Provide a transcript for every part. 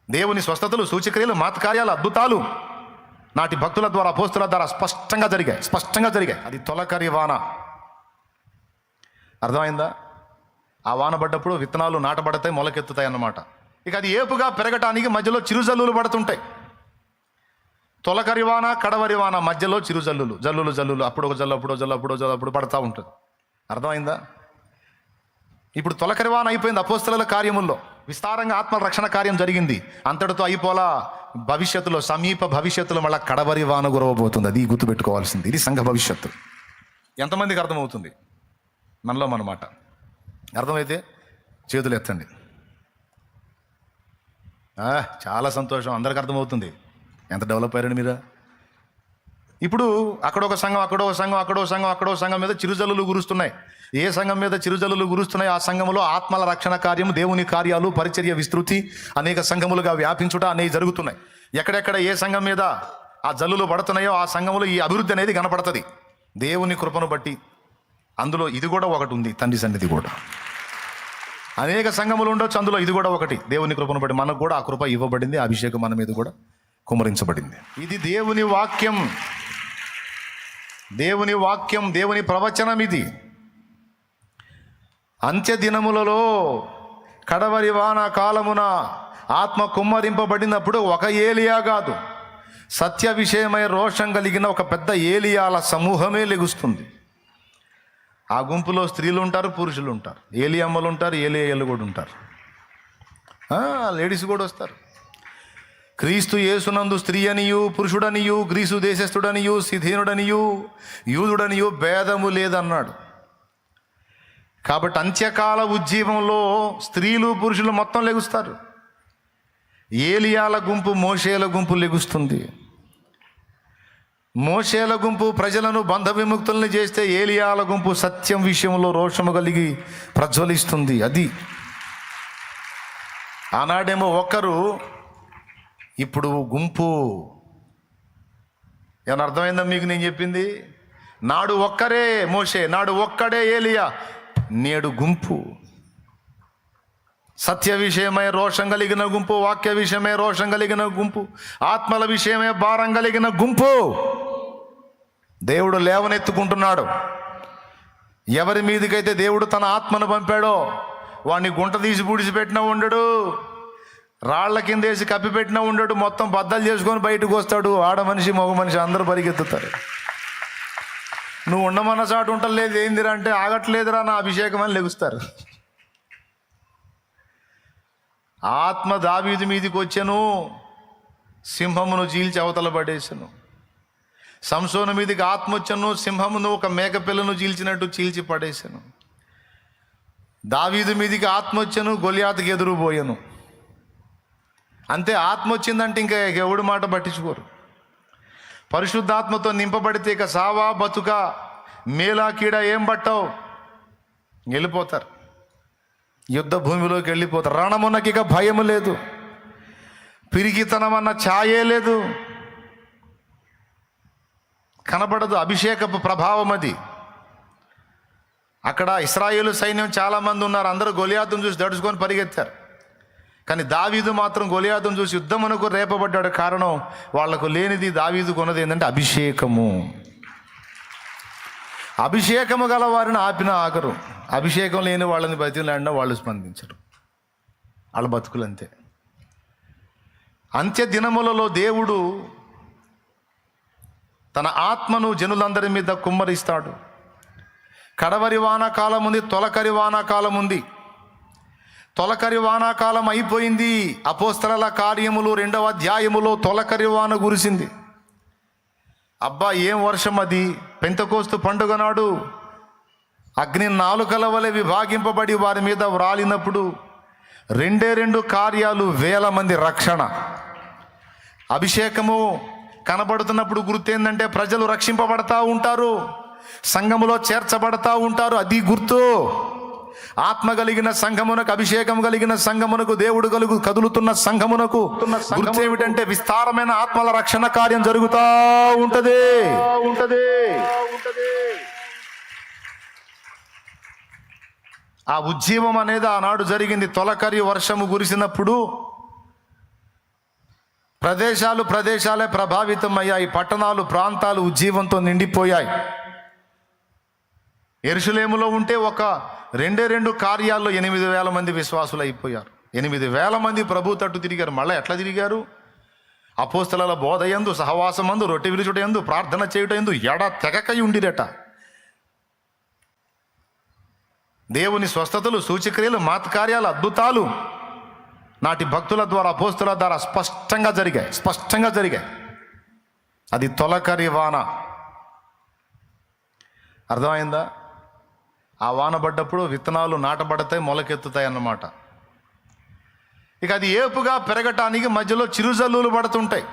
దేవుని స్వస్థతలు, సూచక్రియలు, మాతకార్యాలు, అద్భుతాలు నాటి భక్తుల ద్వారా, అపోస్తుల ద్వారా స్పష్టంగా జరిగాయి. అది తొలకరి వాన. అర్థమైందా? ఆ వాన పడ్డప్పుడు విత్తనాలు నాటబడతాయి, మొలకెత్తుతాయి అన్నమాట. ఇక అది ఏపుగా పెరగటానికి మధ్యలో చిరుజల్లులు పడుతుంటాయి. తొలకరి వాన, కడవరి వాన, మధ్యలో చిరుజల్లులు, జల్లులు, అప్పుడు ఒక జల్లు, అప్పుడు పడతా ఉంటుంది. అర్థమైందా? ఇప్పుడు తొలకరి వాన అయిపోయింది. అపోస్తలుల కార్యముల్లో విస్తారంగా ఆత్మల రక్షణ కార్యం జరిగింది. అంతటితో అయిపోలా. భవిష్యత్తులో, సమీప భవిష్యత్తులో మళ్ళీ కడవరి వాన గురవబోతుంది. అది గుర్తుపెట్టుకోవాల్సింది. ఇది సంఘ భవిష్యత్తు. ఎంతమందికి అర్థమవుతుంది? మనలో మనమాట. అర్థమైతే చేతులు ఎత్తండి. చాలా సంతోషం, అందరికి అర్థమవుతుంది. ఎంత డెవలప్ అయ్యారండి మీరు. ఇప్పుడు అక్కడొక సంఘం మీద చిరుజల్లులు గురుస్తున్నాయి. ఏ సంఘం మీద చిరుజల్లులు గురుస్తున్నాయి? ఆ సంఘములో ఆత్మల రక్షణ కార్యం, దేవుని కార్యాలు, పరిచర్య విస్తృతి అనేక సంఘములుగా వ్యాపించుట అనేవి జరుగుతున్నాయి. ఎక్కడెక్కడ ఏ సంఘం మీద ఆ జల్లులు పడుతున్నాయో ఆ సంఘములో ఈ అభివృద్ధి అనేది కనపడుతుంది దేవుని కృపను బట్టి. అందులో ఇది కూడా ఒకటి ఉంది, తండ్రి సన్నిధి కూడా. అనేక సంఘములు ఉండొచ్చు, అందులో ఇది కూడా ఒకటి. దేవుని కృపను బట్టి మనకు కూడా ఆ కృప ఇవ్వబడింది, అభిషేకం మన మీద కూడా కుమరించబడింది. ఇది దేవుని వాక్యం, దేవుని ప్రవచనం. ఇది అంత్య దినములలో కడవరి వాన కాలమున ఆత్మ కుమ్మరింపబడినప్పుడు ఒక ఏలియా కాదు, సత్య విషయమై రోషం కలిగిన ఒక పెద్ద ఏలియాల సమూహమే లెగుస్తుంది. ఆ గుంపులో స్త్రీలు ఉంటారు, పురుషులు ఉంటారు, ఏలియమ్మలు ఉంటారు, ఏలియాలు కూడా ఉంటారు, లేడీస్ కూడా వస్తారు. క్రీస్తు యేసునందు స్త్రీ అనియు, పురుషుడనియు, గ్రీసు దేశస్థుడనియు, సిథీనుడనియు, యూదుడనియు భేదము లేదన్నాడు. కాబట్టి అంత్యకాల ఉజ్జీవంలో స్త్రీలు, పురుషులు మొత్తం లెగుస్తారు. ఏలియాల గుంపు, మోషేల గుంపు లెగుస్తుంది. మోషేల గుంపు ప్రజలను బంధ విముక్తుల్ని చేస్తే, ఏలియాల గుంపు సత్యం విషయంలో రోషము కలిగి ప్రజ్వలిస్తుంది. అది ఆనాడేమో ఒక్కరు, ఇప్పుడు గుంపు. ఏమన్నా అర్థమైందా మీకు నేను చెప్పింది? నాడు ఒక్కరే మోషే, నాడు ఒక్కడే ఏలియా, నేడు గుంపు. సత్య విషయమై రోషం కలిగిన గుంపు, వాక్య విషయమై రోషం కలిగిన గుంపు, ఆత్మల విషయమై భారం కలిగిన గుంపు. దేవుడు లేవనెత్తుకుంటున్నాడు. ఎవరి మీదకైతే దేవుడు తన ఆత్మను పంపాడో వాడిని గుంట తీసి పూడిసిపెట్టినా ఉండడు, రాళ్ల కింద వేసి కప్పిపెట్టినా ఉండడు, మొత్తం బద్దలు చేసుకొని బయటకు వస్తాడు. ఆడ మనిషి, మగ మనిషి అందరూ పరిగెత్తుతారు. నువ్వు ఉండమన్న చాటు ఉండలేదు, ఏందిరా అంటే ఆగట్లేదురా నా అభిషేకం అని లెగుస్తారు. ఆత్మ దావీదు మీదికి వచ్చాను, సింహమును చీల్చి అవతల పడేసాను. సంసోను మీదికి ఆత్మ వచ్చాను, సింహమును ఒక మేకపిల్లను చీల్చినట్టు చీల్చి పడేశాను. దావీదు మీదికి ఆత్మ వచ్చాను, గొలియాతుకి ఎదురు పోయాను. అంతే. ఆత్మ వచ్చిందంటే ఇంకా ఎవడి మాట పట్టించుకోరు. పరిశుద్ధాత్మతో నింపబడితే ఇక సావా బతుక, మేలా కీడ ఏం పట్టావు, వెళ్ళిపోతారు. యుద్ధ భూమిలోకి వెళ్ళిపోతారు. రణమునకి ఇక భయము లేదు, పిరిగితనం అన్న ఛాయే లేదు, కనబడదు. అభిషేకపు ప్రభావం అది. అక్కడ ఇశ్రాయేలు సైన్యం చాలామంది ఉన్నారు, అందరూ గొలియాతును చూసి దడుచుకొని పరిగెత్తారు. కానీ దావీదు మాత్రం గొలియాతును చూసి యుద్ధమునకు రేపబడ్డాడు. కారణం, వాళ్లకు లేనిది దావీదు కొన్నది ఏంటంటే అభిషేకము. అభిషేకము గల వారిని ఆపిన ఆఖరు, అభిషేకం లేని వాళ్ళని బతిలాడినా వాళ్ళు స్పందించరు. వాళ్ళ బతుకులు అంతే. అంత్య దినములలో దేవుడు తన ఆత్మను జనులందరి మీద కుమ్మరిస్తాడు. కడవరి వానాకాలం ఉంది, తొలకరి వానాకాలం ఉంది. తొలకరి వానాకాలం అయిపోయింది. అపోస్తలుల కార్యములు 2వ అధ్యాయములో తొలకరి వాన కురిసింది. అబ్బా ఏం వర్షం అది! పెంతెకోస్తు పండుగ నాడు అగ్ని నాలుకల వలె విభాగింపబడి వారి మీద వ్రాలినప్పుడు 2 కార్యాలు, 1000 మంది రక్షణ. అభిషేకము కనబడుతున్నప్పుడు గుర్తు ఏంటంటే ప్రజలు రక్షింపబడతా ఉంటారు, సంఘములో చేర్చబడతా ఉంటారు. అది గుర్తు. ఆత్మ కలిగిన సంఘమునకు, అభిషేకం కలిగిన సంఘమునకు, దేవుడు కదులుతున్న సంఘమునకు గుర్తు ఏమిటంటే విస్తారమైన ఆత్మల రక్షణ కార్యం జరుగుతూ ఉంటది. ఆ ఉజ్జీవం అనేది ఆనాడు జరిగింది. తొలకరి వర్షము కురిసినప్పుడు ప్రదేశాలే ప్రభావితమయ్యాయి. పట్టణాలు ప్రాంతాలు ఉజ్జీవంతో నిండిపోయాయి. యెరూషలేములో ఉంటే ఒక 2 కార్యాల్లో 8,000 మంది విశ్వాసులు అయిపోయారు. 8,000 మంది ప్రభు తట్టు తిరిగారు. మళ్ళీ ఎట్లా తిరిగారు? అపోస్తలుల బోధ యందు, సహవాసమందు, రొట్టె విరుచుట యందు, ప్రార్థన చేయుట యందు తెగకై ఉండిరట. దేవుని స్వస్థతలు, సూచక్రియలు, మాత్కార్యాలు, అద్భుతాలు నాటి భక్తుల ద్వారా, అపోస్తలుల ద్వారా స్పష్టంగా జరిగాయి. అది తొలకరి వాన. అర్థమైందా? ఆ వాన పడ్డప్పుడు విత్తనాలు నాటబడతాయి, మొలకెత్తుతాయి అన్నమాట. ఇక అది ఏపుగా పెరగటానికి మధ్యలో చిరుజల్లులు పడుతుంటాయి.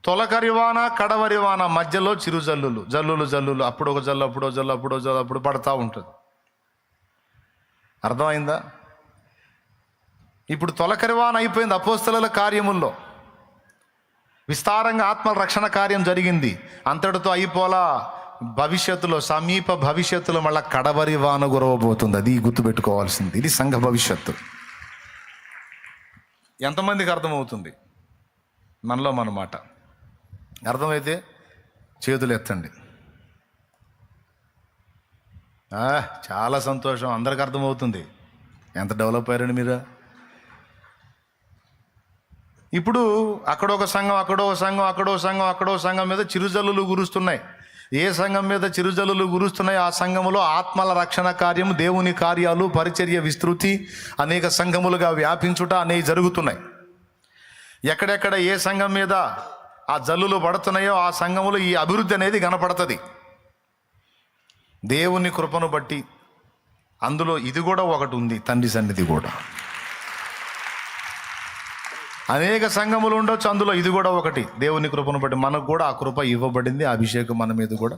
తొలకరి వాన, కడవరి వాన, మధ్యలో చిరుజల్లులు, జల్లులు, అప్పుడు ఒక జల్లు, అప్పుడు పడతా ఉంటుంది. అర్థమైందా? ఇప్పుడు తొలకరి వాన అయిపోయింది. అపోస్తలుల కార్యముల్లో విస్తారంగా ఆత్మల రక్షణ కార్యం జరిగింది. అంతటితో అయిపోలా. భవిష్యత్తులో, సమీప భవిష్యత్తులో మళ్ళీ కడవరి వాన కురవబోతుంది. అది గుర్తుపెట్టుకోవాల్సింది. ఇది సంఘ భవిష్యత్తు. ఎంతమందికి అర్థమవుతుంది? మనలో మన మాట అర్థమైతే చేతులు ఎత్తండి. చాలా సంతోషం. అందరికి అర్థమవుతుంది. ఎంత డెవలప్ అయ్యారండి మీరు. ఇప్పుడు అక్కడొక సంఘం మీద చిరుజల్లులు కురుస్తున్నాయి. ఏ సంఘం మీద చిరుజల్లులు కురుస్తున్నాయి? ఆ సంఘములో ఆత్మల రక్షణ కార్యము, దేవుని కార్యాలు, పరిచర్య విస్తృతి అనేక సంఘములుగా వ్యాపించుట అనేవి జరుగుతున్నాయి. ఎక్కడెక్కడ ఏ సంఘం మీద ఆ జల్లులు పడుతున్నాయో ఆ సంఘములో ఈ అభివృద్ధి అనేది కనపడుతుంది. దేవుని కృపను బట్టి అందులో ఇది కూడా ఒకటి ఉంది, తండ్రి సన్నిధి కూడా. అనేక సంఘములు ఉండొచ్చు, అందులో ఇది కూడా ఒకటి. దేవుని కృపను బట్టి మనకు కూడా ఆ కృప ఇవ్వబడింది. ఆ అభిషేకం మన మీద కూడా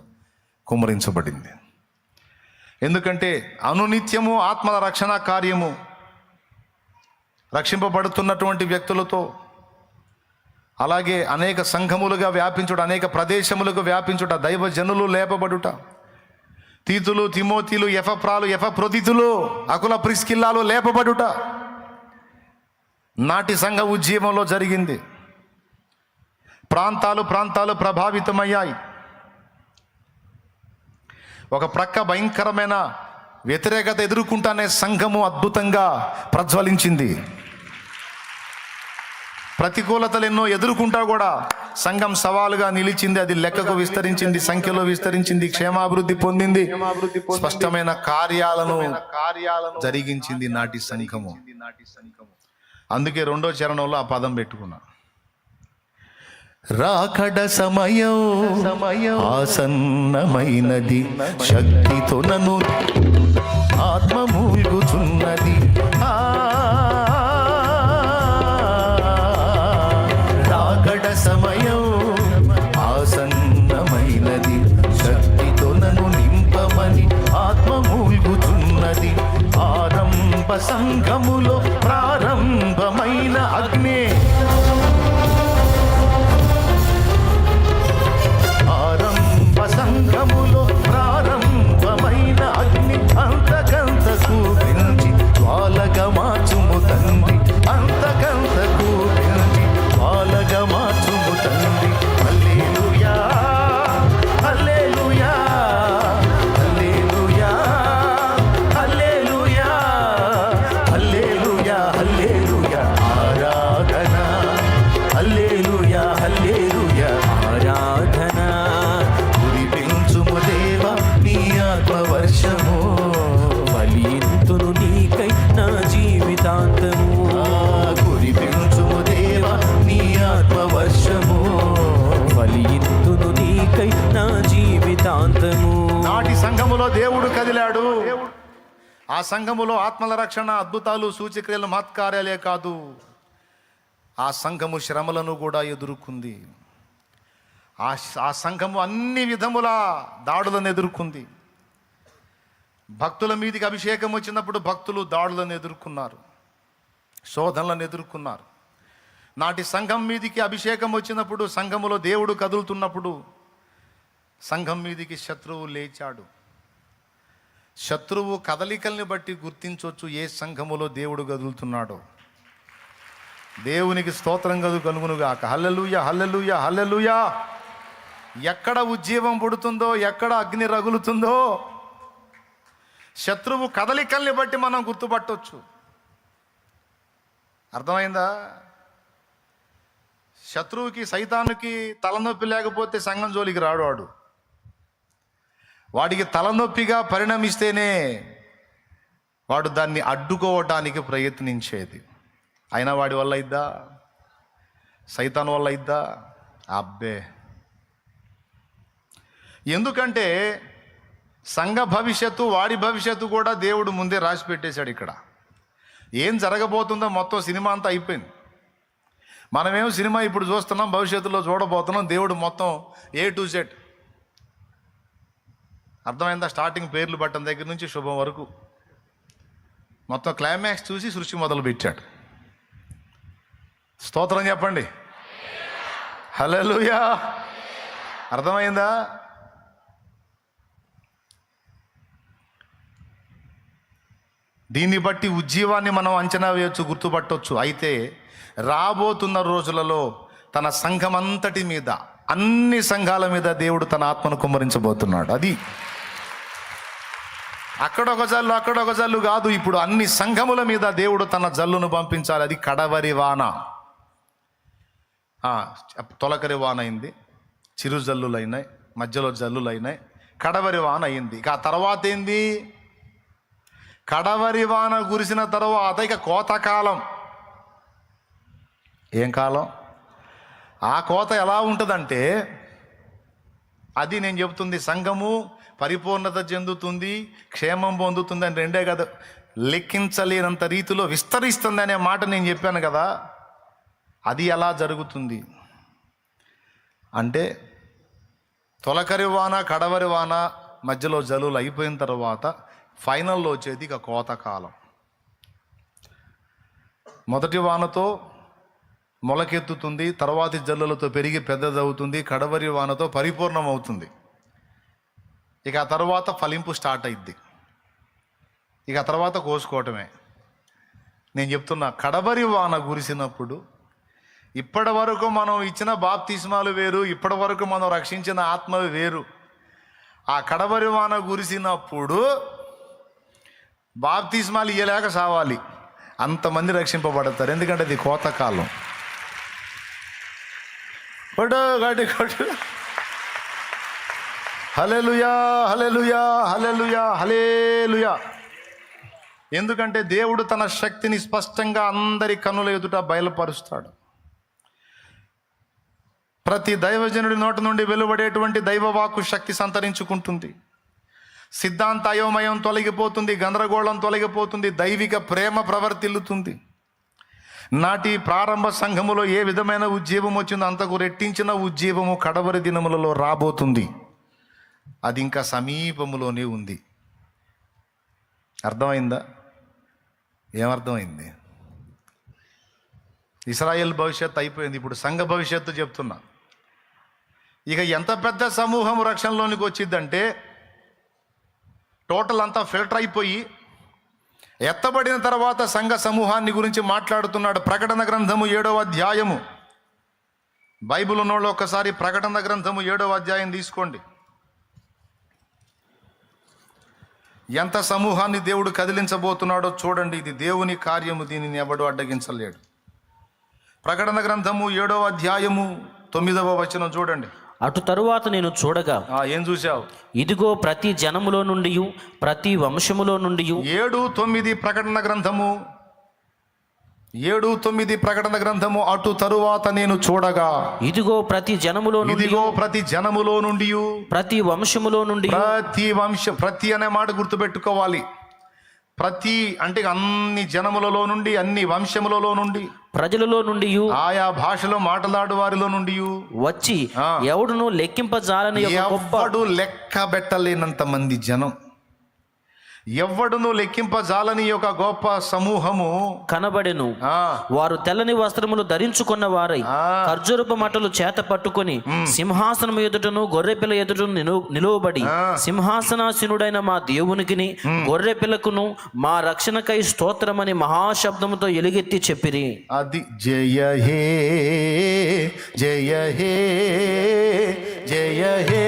కుమ్మరించబడింది. ఎందుకంటే అనునిత్యము ఆత్మల రక్షణ కార్యము రక్షింపబడుతున్నటువంటి వ్యక్తులతో, అలాగే అనేక సంఘములుగా వ్యాపించుట, అనేక ప్రదేశములకు వ్యాపించుట, దైవజనులు లేపబడుట, తీతులు, తిమోతిలు, ఎఫప్రాలు, ఎఫప్రొదితులు, అకుల ప్రిస్కిల్లాలు లేపబడుట నాటి సంఘ ఉజ్జీవంలో జరిగింది. ప్రాంతాలు ప్రభావితమయ్యాయి. ఒక ప్రక్క భయంకరమైన వ్యతిరేకత ఎదుర్కొంటానే సంఘము అద్భుతంగా ప్రజ్వలించింది. ప్రతికూలతలు ఎన్నో ఎదుర్కొంటా కూడా సంఘం సవాలుగా నిలిచింది. అది లెక్కకు విస్తరించింది, సంఖ్యలో విస్తరించింది, క్షేమాభివృద్ధి పొందింది, స్పష్టమైన కార్యాలను జరిగించింది నాటి సంఘము. అందుకే 2వ చరణంలో ఆ పదం పెట్టుకున్నా. రాకడ సమయం ఆసన్నమైనది, శక్తితో నన్ను ఆత్మ మూల్గుచున్నది. రాకడ సమయం ఆసన్నమైనది, శక్తితో నన్ను నింపమని ఆత్మ మూల్గుచున్నది. ఆరంభ సంఘములో ప్రారంభమైన అగ్ని, ఆరంభ సంఘములో ప్రారంభమైన అగ్ని అంతకంతకు పెంచి జ్వాలగా మార్చుము తండ్రి, అంతకంతకు పెంచి జ్వాలగా మార్చుము తండ్రి. హల్లెలూయా, హల్లెలూయా, హల్లెలూయా, హల్లెలూయా, హల్లెలూయా, హల్లెలూయా, ఆరాధన. హల్లెలూయా, హల్లెలూయా, ఆరాధన. కురిపించుము దేవా నీ ఆత్మవర్షము, ఫలింతును నీకై నా జీవితాంతము. కురిపించుము దేవా నీ ఆత్మవర్షము, ఫలింతును నీకై నా జీవితాంతము. నాటి సంఘములో దేవుడు కదిలాడు. ఆ సంఘములో ఆత్మల రక్షణ, అద్భుతాలు, సూచక్రియలు, మహత్కార్యాలే కాదు, ఆ సంఘము శ్రమలను కూడా ఎదుర్కొంది. ఆ సంఘము అన్ని విధముల దాడులను ఎదుర్కొంది. భక్తుల మీదికి అభిషేకం వచ్చినప్పుడు భక్తులు దాడులను ఎదుర్కొన్నారు, శోధనలను ఎదుర్కొన్నారు. నాటి సంఘం మీదికి అభిషేకం వచ్చినప్పుడు, సంఘములో దేవుడు కదులుతున్నప్పుడు సంఘం మీదికి శత్రువు లేచాడు. శత్రువు కదలికల్ని బట్టి గుర్తించవచ్చు ఏ సంఘములో దేవుడు కదులుతున్నాడో. దేవునికి స్తోత్రం కలుగునుగాక. హల్లెలూయా, హల్లెలూయా, హల్లెలూయా. ఎక్కడ ఉజ్జీవం పుడుతుందో, ఎక్కడ అగ్ని రగులుతుందో శత్రువు కదలికల్ని బట్టి మనం గుర్తుపట్టవచ్చు. అర్థమైందా? శత్రువుకి, సైతానుకి తలనొప్పి లేకపోతే సంఘం జోలికి రాడు. వాడికి తలనొప్పిగా పరిణమిస్తేనే వాడు దాన్ని అడ్డుకోవటానికి ప్రయత్నించేది. అయినా వాడి వల్ల ఇద్దా? సైతాన్ వల్ల ఇద్దా? అబ్బే. ఎందుకంటే సంఘ భవిష్యత్తు, వాడి భవిష్యత్తు కూడా దేవుడు ముందే రాసి పెట్టేశాడు. ఇక్కడ ఏం జరగబోతుందో మొత్తం సినిమా అంతా అయిపోయింది. మనమేమో సినిమా ఇప్పుడు చూస్తున్నాం, భవిష్యత్తులో చూడబోతున్నాం. దేవుడు మొత్తం A to Z. అర్థమైందా? స్టార్టింగ్ పేర్లు పట్టడం దగ్గర నుంచి శుభం వరకు మొత్తం క్లైమాక్స్ చూసి సృష్టి మొదలు పెట్టాడు. స్తోత్రం చెప్పండి. హల్లెలూయా. అర్థమైందా? దీన్ని బట్టి ఉజ్జీవాన్ని మనం అంచనా వేయచ్చు, గుర్తుపట్టవచ్చు. అయితే రాబోతున్న రోజులలో తన సంఘం అంతటి మీద, అన్ని సంఘాల మీద దేవుడు తన ఆత్మను కుమ్మరించబోతున్నాడు. అది అక్కడొక జల్లు కాదు, ఇప్పుడు అన్ని సంఘముల మీద దేవుడు తన జల్లును పంపించాలి. అది కడవరి వాన. తొలకరి వాన అయింది, చిరు జల్లులు అయినాయి, మధ్యలో జల్లులు అయినాయి, కడవరి వాన అయింది. ఇక ఆ తర్వాత ఏంది? కడవరి వాన కురిసిన తర్వాత ఇక కోతకాలం. ఏం కాలం? ఆ కోత ఎలా ఉంటుందంటే, అది నేను చెబుతుంది, సంఘము పరిపూర్ణత చెందుతుంది, క్షేమం పొందుతుంది అని రెండే కదా, లెక్కించలేనంత రీతిలో విస్తరిస్తుంది అనే మాట నేను చెప్పాను కదా. అది ఎలా జరుగుతుంది అంటే, తొలకరి వాన, కడవరి వాన, మధ్యలో జలులు అయిపోయిన తర్వాత ఫైనల్లో వచ్చేది ఇక కోతకాలం. మొదటి వానతో మొలకెత్తుతుంది, తర్వాతి జల్లులతో పెరిగి పెద్దదవుతుంది, కడవరి వానతో పరిపూర్ణం అవుతుంది. ఇక ఆ తర్వాత ఫలింపు స్టార్ట్ అయింది. ఇక ఆ తర్వాత కోసుకోవటమే. నేను చెప్తున్నా, కడవరి వాన కురిసినప్పుడు ఇప్పటి వరకు మనం ఇచ్చిన బాప్తిస్మాలు వేరు, ఇప్పటి వరకు మనం రక్షించిన ఆత్మలు వేరు. ఆ కడవరి వాన కురిసినప్పుడు బాప్తిస్మాలు ఇయ్యలేక సావాలి, అంతమంది రక్షింపబడతారు. ఎందుకంటే అది కోతకాలం. హల్లెలూయా, హల్లెలూయా, హల్లెలూయా, హల్లెలూయా. ఎందుకంటే దేవుడు తన శక్తిని స్పష్టంగా అందరి కన్నుల ఎదుట బయలుపరుస్తాడు. ప్రతి దైవజనుడి నోటి నుండి వెలువడేటువంటి దైవవాక్కు శక్తి సంతరించుకుంటుంది. సిద్ధాంత అయోమయం తొలగిపోతుంది, గందరగోళం తొలగిపోతుంది, దైవిక ప్రేమ ప్రవర్తిల్లుతుంది. నాటి ప్రారంభ సంఘములో ఏ విధమైన ఉజ్జీవం వచ్చిందో అంతకు రెట్టించిన ఉజ్జీవము కడవరి దినములలో రాబోతుంది. అది ఇంకా సమీపములోనే ఉంది. అర్థమైందా? ఏమర్థమైంది? ఇశ్రాయేల్ భవిష్యత్తు అయిపోయింది, ఇప్పుడు సంఘ భవిష్యత్తు చెప్తున్నా. ఇక ఎంత పెద్ద సమూహం రక్షణలోనికి వచ్చిందంటే, టోటల్ అంతా ఫిల్టర్ అయిపోయి ఎత్తబడిన తర్వాత సంఘ సమూహాన్ని గురించి మాట్లాడుతున్నాడు. ప్రకటన గ్రంథము 7వ అధ్యాయము. బైబిల్ ఉన్నోళ్ళు ఒక్కసారి ప్రకటన గ్రంథము 7వ అధ్యాయం తీసుకోండి. ఎంత సమూహాన్ని దేవుడు కదిలించబోతున్నాడో చూడండి. ఇది దేవుని కార్యము, దీనిని ఎవడు అడ్డగించలేడు. ప్రకటన గ్రంథము 7వ అధ్యాయము 9వ వచనం చూడండి. అటు తరువాత నేను చూడగా, ఏం చూశావు? ఇదిగో ప్రతి జనములో నుండి, ప్రతి వంశములో నుండి 7:9 ప్రకటన గ్రంథము 7:9 ప్రకటన గ్రంథము. అటు తరువాత నేను చూడగా, ఇదిగో ప్రతి జనములో నుండి, ఇదిగో ప్రతి జనములో నుండి, ప్రతి వంశములో నుండి. ప్రతి అనే మాట గుర్తుపెట్టుకోవాలి. ప్రతి అంటే అన్ని జనములలో నుండి, అన్ని వంశములలో నుండి, ప్రజలలో నుండి, ఆయా భాషలో మాట్లాడు వారిలో నుండి వచ్చి ఎవడును లెక్కింపజాలని ఎవడు లెక్క పెట్టలేనంత మంది జనం. ఎవ్వడును లెక్కింపజాలని యొక్క గొప్ప సమూహము కనబడెను. ఆ వారు తెల్లని వస్త్రములు ధరించుకున్న వారై ఖర్జూరపు మట్టలు చేత పట్టుకొని సింహాసనం ఎదుటను గొర్రెపిల్ల ఎదుటను నిలువబడి సింహాసనాసీనుడైన మా దేవునికిని గొర్రెపిల్లకును మా రక్షణకై స్తోత్రమని మహాశబ్దముతో ఎలుగెత్తి చెప్పిరి. అది జయ హే జయ హే జయ హే